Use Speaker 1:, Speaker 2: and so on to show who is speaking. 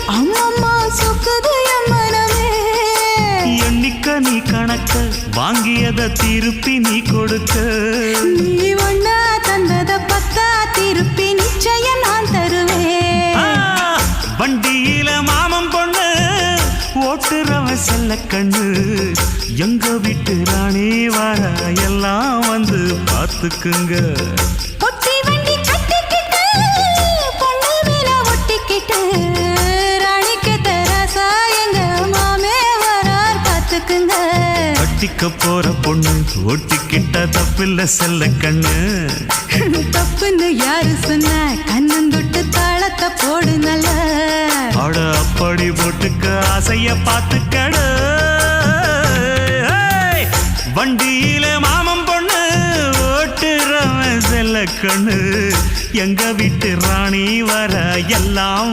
Speaker 1: அம்மம்மா சொக்குது எம்மனமே
Speaker 2: எண்ணிக்க நீ கணக்க வாங்கியத திருப்பி நீ கொடுக்க
Speaker 1: நீ ஒண்ணா தந்தத பத்தா திருப்பி நிச்சயம் நான் தருவேன்
Speaker 2: வண்டியில மாமன் பொண்ணு ஓட்டுறவன் செல்ல கண்ணு எங்க வீட்டு ராணி வர எல்லாம் வந்து பார்த்துக்குங்க
Speaker 1: பொட்டி வண்டி கட்டிக்கிட்டு பொண்ணு மேல ஒட்டிக்கிட்டு ராணிக்கு தராசா எங்க மாமே வரார் பார்த்துக்குங்க
Speaker 2: கட்டிக்க போற பொண்ணு ஒட்டிக்கிட்ட தப்பில்ல செல்ல கண்ணு
Speaker 1: தப்புன்னு யாரு சொன்ன கண்ணந்தொட்டு தாளத்தை போடு நல்ல
Speaker 2: அட அப்படி போட்டுக்க ஆசைய பார்த்துக்கடு வண்டியில மாமன் பொண்ணு ஓட்டுறவன் செல்ல கண்ணு எங்க வீட்டு ராணி வர எல்லாம்